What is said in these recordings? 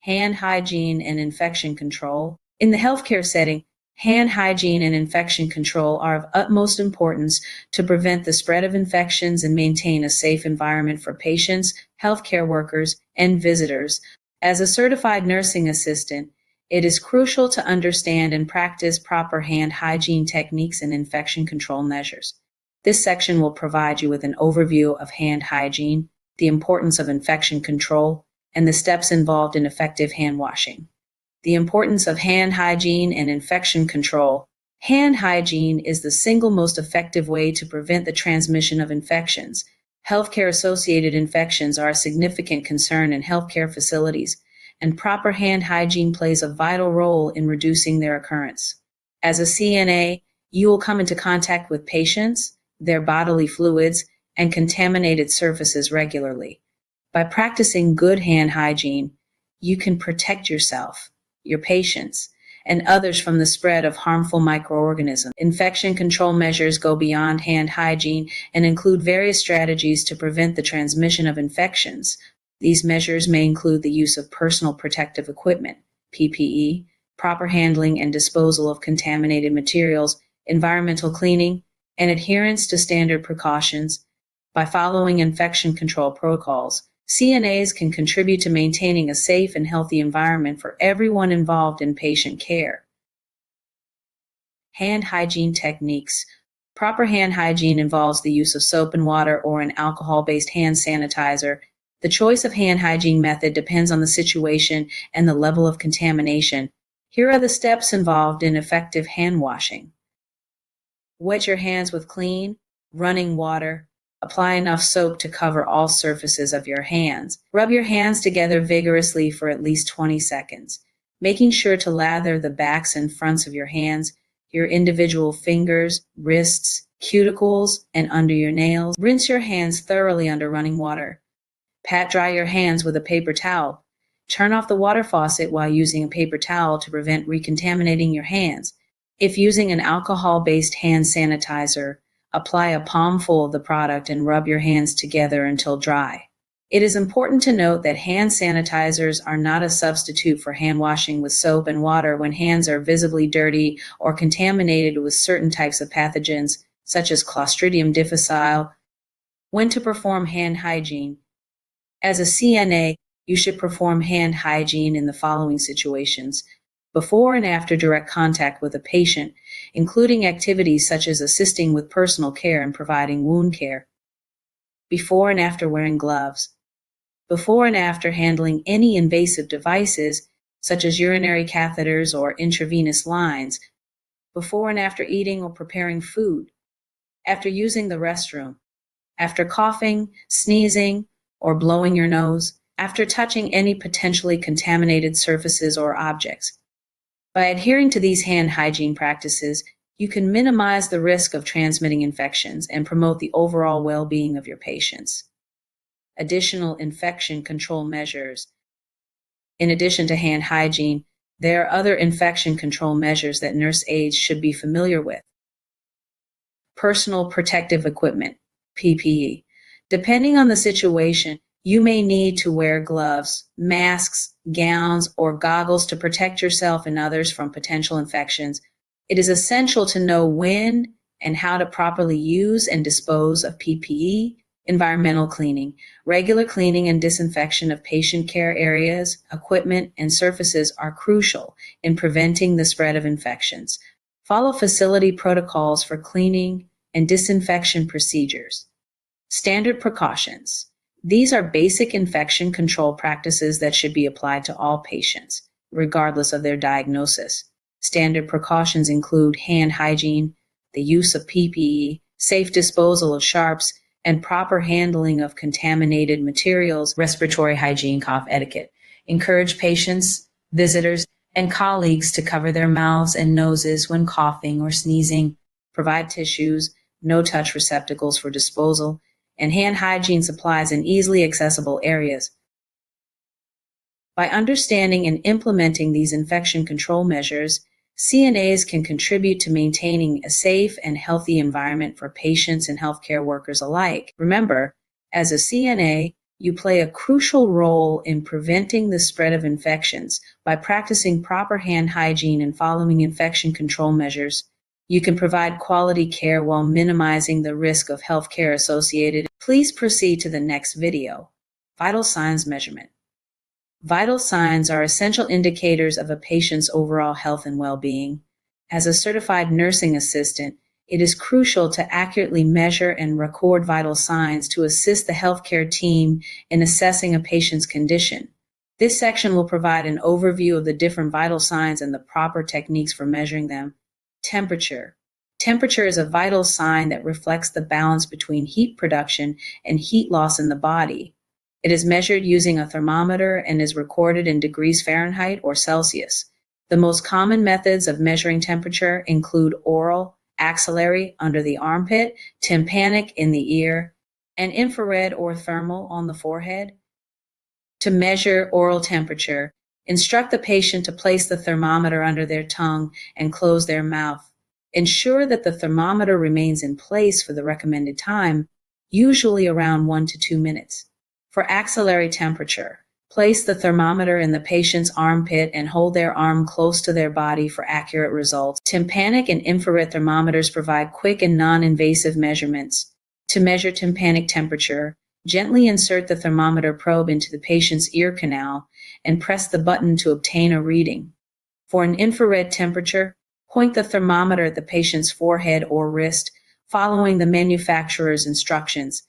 Hand hygiene and infection control. In the healthcare setting, hand hygiene and infection control are of utmost importance to prevent the spread of infections and maintain a safe environment for patients, healthcare workers, and visitors. As a certified nursing assistant, it is crucial to understand and practice proper hand hygiene techniques and infection control measures. This section will provide you with an overview of hand hygiene, the importance of infection control, and the steps involved in effective hand washing. The importance of hand hygiene and infection control. Hand hygiene is the single most effective way to prevent the transmission of infections. Healthcare-associated infections are a significant concern in healthcare facilities, and proper hand hygiene plays a vital role in reducing their occurrence. As a CNA, you will come into contact with patients, their bodily fluids, and contaminated surfaces regularly. By practicing good hand hygiene, you can protect yourself, your patients, and others from the spread of harmful microorganisms. Infection control measures go beyond hand hygiene and include various strategies to prevent the transmission of infections. These measures may include the use of personal protective equipment, PPE, proper handling and disposal of contaminated materials, environmental cleaning, and adherence to standard precautions. By following infection control protocols, CNAs can contribute to maintaining a safe and healthy environment for everyone involved in patient care. Hand hygiene techniques. Proper hand hygiene involves the use of soap and water or an alcohol-based hand sanitizer. The choice of hand hygiene method depends on the situation and the level of contamination. Here are the steps involved in effective hand washing. Wet your hands with clean, running water. Apply enough soap to cover all surfaces of your hands. Rub your hands together vigorously for at least 20 seconds, making sure to lather the backs and fronts of your hands, your individual fingers, wrists, cuticles, and under your nails. Rinse your hands thoroughly under running water. Pat dry your hands with a paper towel. Turn off the water faucet while using a paper towel to prevent recontaminating your hands. If using an alcohol-based hand sanitizer, apply a palmful of the product and rub your hands together until dry. It is important to note that hand sanitizers are not a substitute for hand washing with soap and water when hands are visibly dirty or contaminated with certain types of pathogens, such as Clostridium difficile. When to perform hand hygiene. As a CNA, you should perform hand hygiene in the following situations: before and after direct contact with a patient, including activities such as assisting with personal care and providing wound care. Before and after wearing gloves. Before and after handling any invasive devices, such as urinary catheters or intravenous lines. Before and after eating or preparing food. After using the restroom. After coughing, sneezing, or blowing your nose. After touching any potentially contaminated surfaces or objects. By adhering to these hand hygiene practices, you can minimize the risk of transmitting infections and promote the overall well-being of your patients. Additional infection control measures. In addition to hand hygiene, there are other infection control measures that nurse aides should be familiar with. Personal protective equipment, PPE. Depending on the situation, you may need to wear gloves, masks, gowns, or goggles to protect yourself and others from potential infections. It is essential to know when and how to properly use and dispose of PPE. Environmental cleaning. Regular cleaning and disinfection of patient care areas, equipment, and surfaces are crucial in preventing the spread of infections. Follow facility protocols for cleaning and disinfection procedures. Standard precautions. These are basic infection control practices that should be applied to all patients, regardless of their diagnosis. Standard precautions include hand hygiene, the use of PPE, safe disposal of sharps, and proper handling of contaminated materials. Respiratory hygiene, cough etiquette. Encourage patients, visitors, and colleagues to cover their mouths and noses when coughing or sneezing. Provide tissues, no-touch receptacles for disposal, and hand hygiene supplies in easily accessible areas. By understanding and implementing these infection control measures, CNAs can contribute to maintaining a safe and healthy environment for patients and healthcare workers alike. Remember, as a CNA, You play a crucial role in preventing the spread of infections by practicing proper hand hygiene and following infection control measures. You can provide quality care while minimizing the risk of healthcare associated. Please proceed to the next video. Vital signs measurement. Vital signs are essential indicators of a patient's overall health and well-being. As a certified nursing assistant, it is crucial to accurately measure and record vital signs to assist the healthcare team in assessing a patient's condition. This section will provide an overview of the different vital signs and the proper techniques for measuring them. Temperature. Temperature is a vital sign that reflects the balance between heat production and heat loss in the body. It is measured using a thermometer and is recorded in degrees Fahrenheit or Celsius. The most common methods of measuring temperature include oral, axillary under the armpit, tympanic in the ear, and infrared or thermal on the forehead. To measure oral temperature, instruct the patient to place the thermometer under their tongue and close their mouth. Ensure that the thermometer remains in place for the recommended time, usually around 1 to 2 minutes. For axillary temperature, place the thermometer in the patient's armpit and hold their arm close to their body for accurate results. Tympanic and infrared thermometers provide quick and non-invasive measurements. To measure tympanic temperature, gently insert the thermometer probe into the patient's ear canal and press the button to obtain a reading. For an infrared temperature, point the thermometer at the patient's forehead or wrist, following the manufacturer's instructions.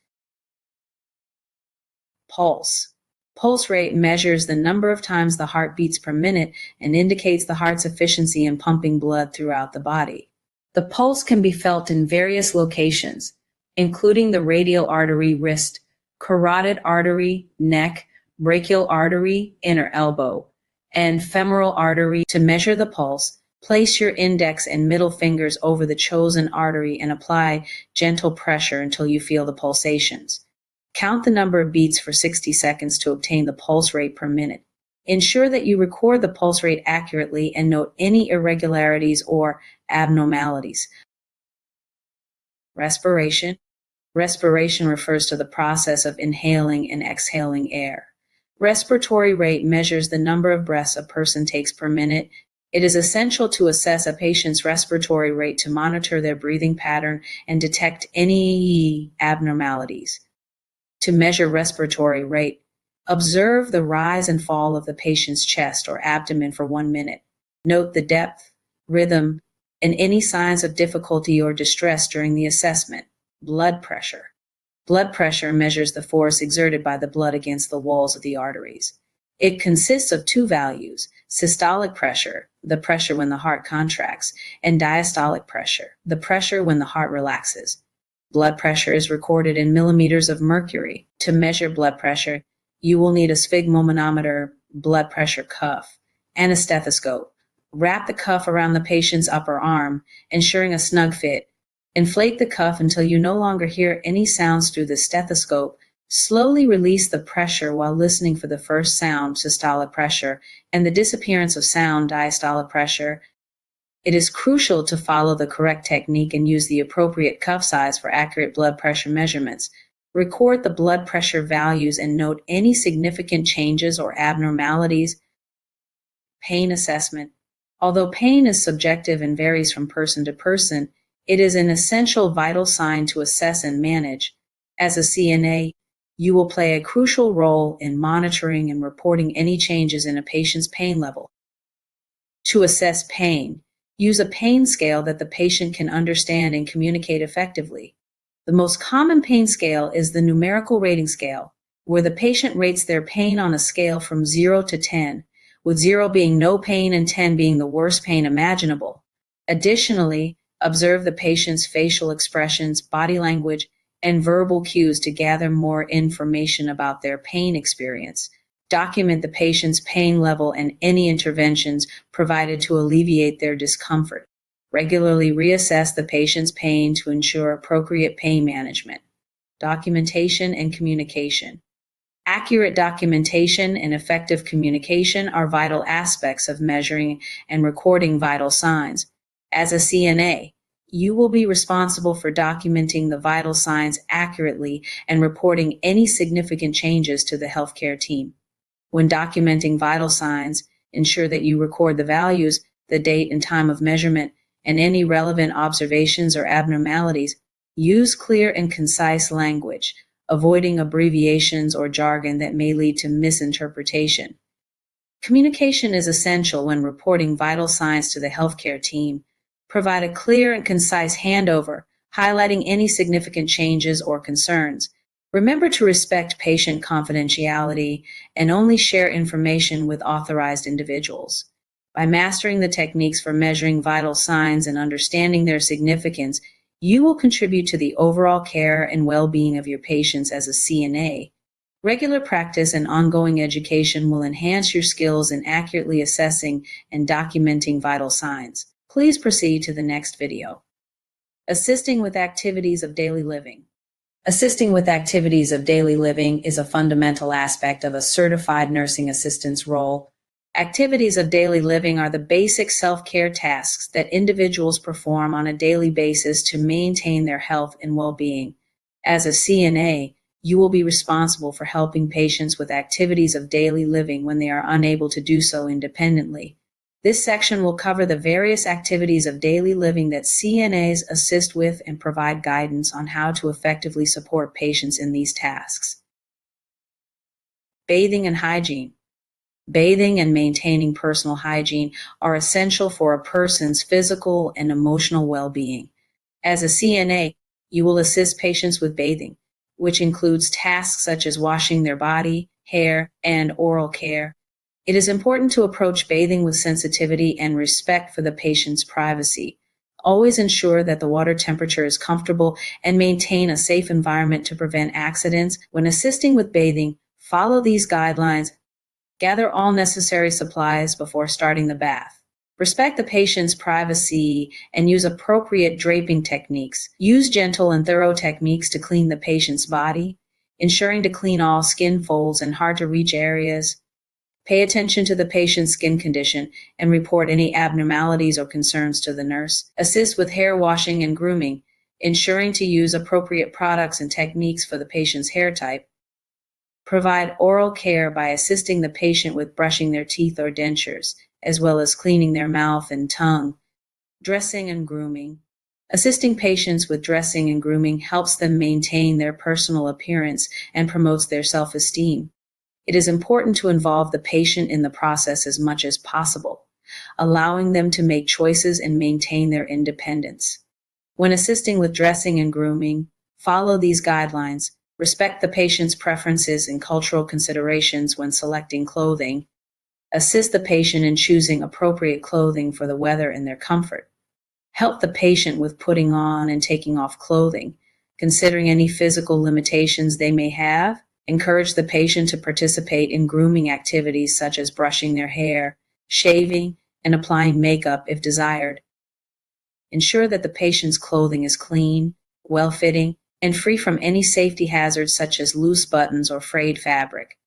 Pulse. Pulse rate measures the number of times the heart beats per minute and indicates the heart's efficiency in pumping blood throughout the body. The pulse can be felt in various locations, including the radial artery, wrist, carotid artery, neck, brachial artery, inner elbow, and femoral artery. To measure the pulse, place your index and middle fingers over the chosen artery and apply gentle pressure until you feel the pulsations. Count the number of beats for 60 seconds to obtain the pulse rate per minute. Ensure that you record the pulse rate accurately and note any irregularities or abnormalities. Respiration. Respiration refers to the process of inhaling and exhaling air. Respiratory rate measures the number of breaths a person takes per minute. It is essential to assess a patient's respiratory rate to monitor their breathing pattern and detect any abnormalities. To measure respiratory rate, observe the rise and fall of the patient's chest or abdomen for 1 minute. Note the depth, rhythm, and any signs of difficulty or distress during the assessment. Blood pressure. Blood pressure measures the force exerted by the blood against the walls of the arteries. It consists of 2 values: systolic pressure, the pressure when the heart contracts, and diastolic pressure, the pressure when the heart relaxes. Blood pressure is recorded in millimeters of mercury. To measure blood pressure, you will need a sphygmomanometer, blood pressure cuff, and a stethoscope. Wrap the cuff around the patient's upper arm, ensuring a snug fit. Inflate the cuff until you no longer hear any sounds through the stethoscope. Slowly release the pressure while listening for the first sound, systolic pressure, and the disappearance of sound, diastolic pressure. It is crucial to follow the correct technique and use the appropriate cuff size for accurate blood pressure measurements. Record the blood pressure values and note any significant changes or abnormalities. Pain assessment. Although pain is subjective and varies from person to person, it is an essential vital sign to assess and manage. As a CNA, you will play a crucial role in monitoring and reporting any changes in a patient's pain level. To assess pain, use a pain scale that the patient can understand and communicate effectively. The most common pain scale is the numerical rating scale, where the patient rates their pain on a scale from 0 to 10, with 0 being no pain and 10 being the worst pain imaginable. Additionally, observe the patient's facial expressions, body language, and verbal cues to gather more information about their pain experience. Document the patient's pain level and any interventions provided to alleviate their discomfort. Regularly reassess the patient's pain to ensure appropriate pain management. Documentation and communication. Accurate documentation and effective communication are vital aspects of measuring and recording vital signs. As a CNA, You will be responsible for documenting the vital signs accurately and reporting any significant changes to the healthcare team. When documenting vital signs, ensure that you record the values, the date and time of measurement, and any relevant observations or abnormalities. Use clear and concise language, avoiding abbreviations or jargon that may lead to misinterpretation. Communication is essential when reporting vital signs to the healthcare team. Provide a clear and concise handover, highlighting any significant changes or concerns. Remember to respect patient confidentiality and only share information with authorized individuals. By mastering the techniques for measuring vital signs and understanding their significance, you will contribute to the overall care and well-being of your patients as a CNA. Regular practice and ongoing education will enhance your skills in accurately assessing and documenting vital signs. Please proceed to the next video. Assisting with activities of daily living. Assisting with activities of daily living is a fundamental aspect of a certified nursing assistant's role. Activities of daily living are the basic self-care tasks that individuals perform on a daily basis to maintain their health and well-being. As a CNA, you will be responsible for helping patients with activities of daily living when they are unable to do so independently. This section will cover the various activities of daily living that CNAs assist with and provide guidance on how to effectively support patients in these tasks. Bathing and hygiene. Bathing and maintaining personal hygiene are essential for a person's physical and emotional well-being. As a CNA, you will assist patients with bathing, which includes tasks such as washing their body, hair, and oral care. It is important to approach bathing with sensitivity and respect for the patient's privacy. Always ensure that the water temperature is comfortable and maintain a safe environment to prevent accidents. When assisting with bathing, follow these guidelines. Gather all necessary supplies before starting the bath. Respect the patient's privacy and use appropriate draping techniques. Use gentle and thorough techniques to clean the patient's body, ensuring to clean all skin folds and hard-to-reach areas. Pay attention to the patient's skin condition and report any abnormalities or concerns to the nurse. Assist with hair washing and grooming, ensuring to use appropriate products and techniques for the patient's hair type. Provide oral care by assisting the patient with brushing their teeth or dentures, as well as cleaning their mouth and tongue. Dressing and grooming. Assisting patients with dressing and grooming helps them maintain their personal appearance and promotes their self-esteem. It is important to involve the patient in the process as much as possible, allowing them to make choices and maintain their independence. When assisting with dressing and grooming, follow these guidelines. Respect the patient's preferences and cultural considerations when selecting clothing. Assist the patient in choosing appropriate clothing for the weather and their comfort. Help the patient with putting on and taking off clothing, considering any physical limitations they may have. Encourage the patient to participate in grooming activities such as brushing their hair, shaving, and applying makeup if desired. Ensure that the patient's clothing is clean, well-fitting, and free from any safety hazards such as loose buttons or frayed fabric.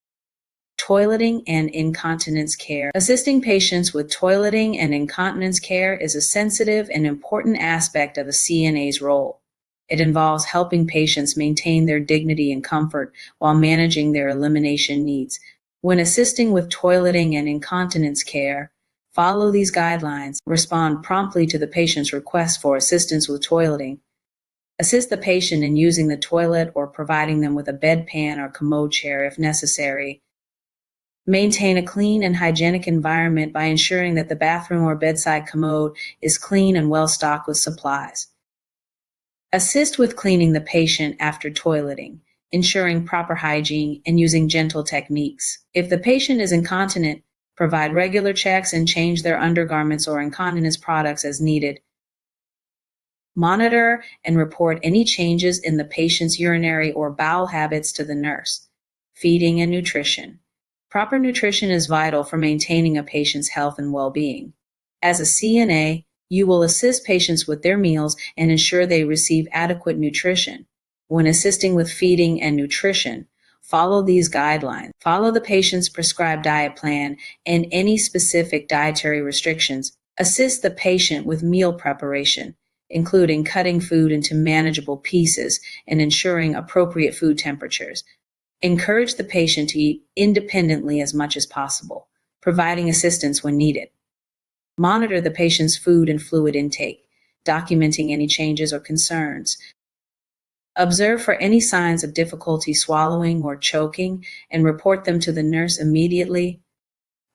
Toileting and incontinence care. Assisting patients with toileting and incontinence care is a sensitive and important aspect of a CNA's role. It involves helping patients maintain their dignity and comfort while managing their elimination needs. When assisting with toileting and incontinence care, follow these guidelines. Respond promptly to the patient's request for assistance with toileting. Assist the patient in using the toilet or providing them with a bedpan or commode chair if necessary. Maintain a clean and hygienic environment by ensuring that the bathroom or bedside commode is clean and well stocked with supplies. Assist with cleaning the patient after toileting, ensuring proper hygiene and using gentle techniques. If the patient is incontinent, provide regular checks and change their undergarments or incontinence products as needed. Monitor and report any changes in the patient's urinary or bowel habits to the nurse. Feeding and nutrition. Proper nutrition is vital for maintaining a patient's health and well-being. As a CNA, you will assist patients with their meals and ensure they receive adequate nutrition. When assisting with feeding and nutrition, follow these guidelines. Follow the patient's prescribed diet plan and any specific dietary restrictions. Assist the patient with meal preparation. including cutting food into manageable pieces and ensuring appropriate food temperatures. Encourage the patient to eat independently as much as possible, providing assistance when needed. Monitor the patient's food and fluid intake, documenting any changes or concerns. Observe for any signs of difficulty swallowing or choking and report them to the nurse immediately.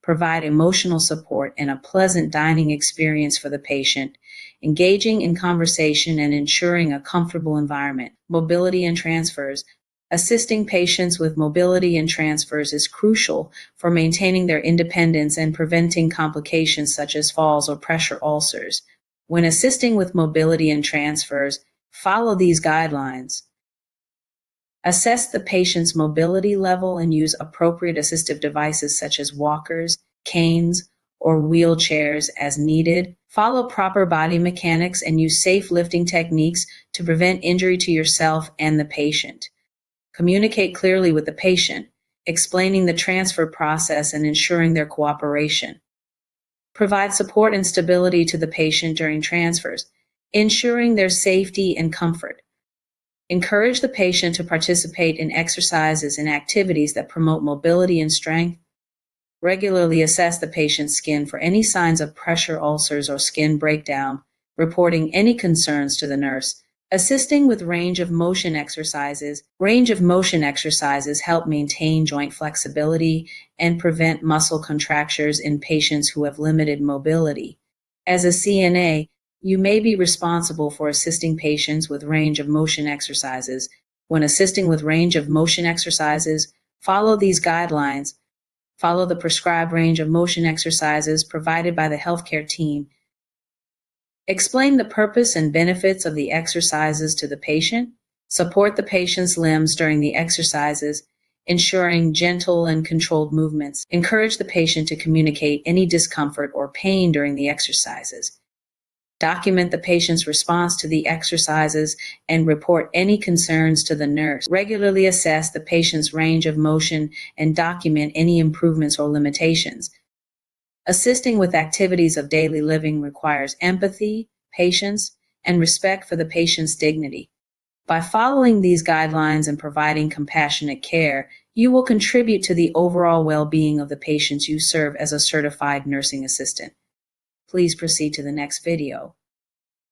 Provide emotional support and a pleasant dining experience for the patient, engaging in conversation and ensuring a comfortable environment. Mobility and transfers. Assisting patients with mobility and transfers is crucial for maintaining their independence and preventing complications such as falls or pressure ulcers. When assisting with mobility and transfers, follow these guidelines. Assess the patient's mobility level and use appropriate assistive devices such as walkers, canes, or wheelchairs as needed. Follow proper body mechanics and use safe lifting techniques to prevent injury to yourself and the patient. Communicate clearly with the patient, explaining the transfer process and ensuring their cooperation. Provide support and stability to the patient during transfers, ensuring their safety and comfort. Encourage the patient to participate in exercises and activities that promote mobility and strength. Regularly assess the patient's skin for any signs of pressure ulcers or skin breakdown, reporting any concerns to the nurse. Assisting with range of motion exercises. Range of motion exercises help maintain joint flexibility and prevent muscle contractures in patients who have limited mobility. As a CNA, you may be responsible for assisting patients with range of motion exercises. When assisting with range of motion exercises, follow these guidelines. Follow the prescribed range of motion exercises provided by the healthcare team. Explain the purpose and benefits of the exercises to the patient. Support the patient's limbs during the exercises, ensuring gentle and controlled movements. Encourage the patient to communicate any discomfort or pain during the exercises. Document the patient's response to the exercises and report any concerns to the nurse. Regularly assess the patient's range of motion and document any improvements or limitations. Assisting with activities of daily living requires empathy, patience, and respect for the patient's dignity. By following these guidelines and providing compassionate care, you will contribute to the overall well-being of the patients you serve as a certified nursing assistant. Please proceed to the next video.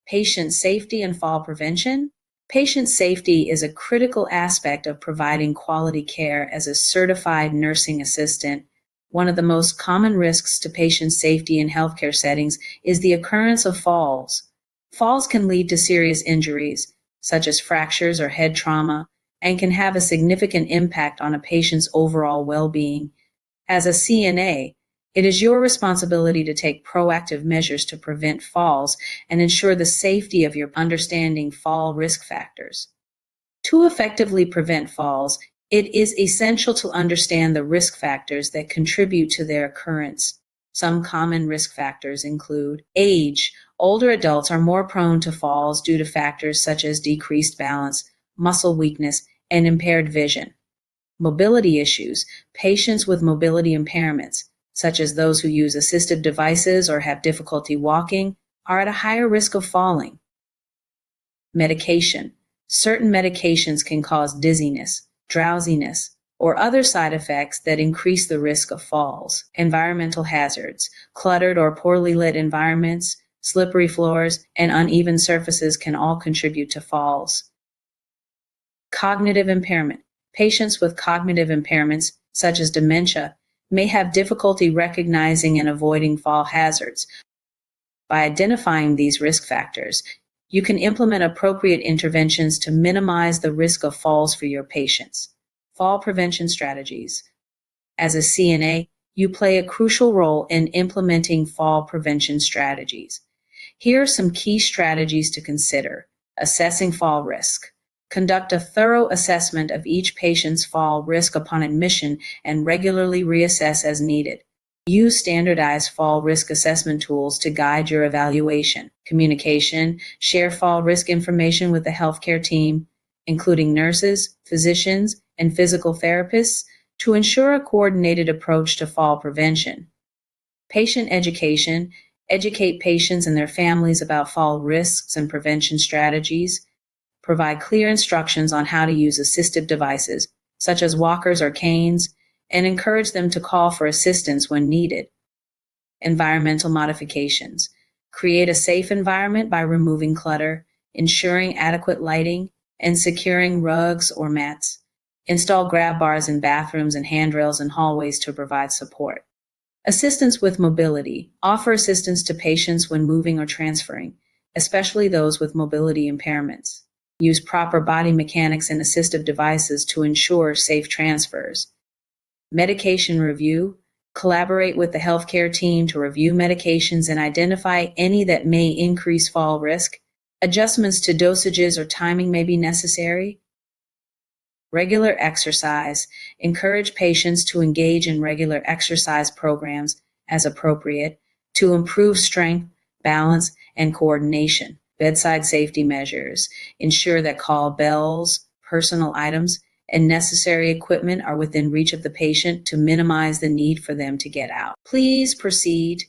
Patient safety and fall prevention. Patient safety is a critical aspect of providing quality care as a certified nursing assistant. One of the most common risks to patient safety in healthcare settings is the occurrence of falls. Falls can lead to serious injuries, such as fractures or head trauma, and can have a significant impact on a patient's overall well-being. As a CNA, it is your responsibility to take proactive measures to prevent falls and ensure the safety of your understanding fall risk factors. To effectively prevent falls, it is essential to understand the risk factors that contribute to their occurrence. Some common risk factors include age. Older adults are more prone to falls due to factors such as decreased balance, muscle weakness, and impaired vision. Mobility issues. Patients with mobility impairments, such as those who use assistive devices or have difficulty walking, are at a higher risk of falling. Medication. Certain medications can cause dizziness, drowsiness, or other side effects that increase the risk of falls. Environmental hazards. Cluttered or poorly lit environments, slippery floors, and uneven surfaces can all contribute to falls. Cognitive impairment. Patients with cognitive impairments, such as dementia, may have difficulty recognizing and avoiding fall hazards. By identifying these risk factors, you can implement appropriate interventions to minimize the risk of falls for your patients. Fall prevention strategies. As a CNA, you play a crucial role in implementing fall prevention strategies. Here are some key strategies to consider. Assessing fall risk. Conduct a thorough assessment of each patient's fall risk upon admission and regularly reassess as needed. Use standardized fall risk assessment tools to guide your evaluation. Communication. Share fall risk information with the healthcare team, including nurses, physicians, and physical therapists, to ensure a coordinated approach to fall prevention. Patient education. educate patients and their families about fall risks and prevention strategies, provide clear instructions on how to use assistive devices, such as walkers or canes, and encourage them to call for assistance when needed. Environmental modifications. Create a safe environment by removing clutter, ensuring adequate lighting, and securing rugs or mats. Install grab bars in bathrooms and handrails in hallways to provide support. Assistance with mobility. Offer assistance to patients when moving or transferring, especially those with mobility impairments. Use proper body mechanics and assistive devices to ensure safe transfers. Medication review. Collaborate with the healthcare team to review medications and identify any that may increase fall risk. Adjustments to dosages or timing may be necessary. Regular exercise. Encourage patients to engage in regular exercise programs as appropriate to improve strength, balance, and coordination. Bedside safety measures. Ensure that call bells, personal items, and necessary equipment are within reach of the patient to minimize the need for them to get out. Please proceed to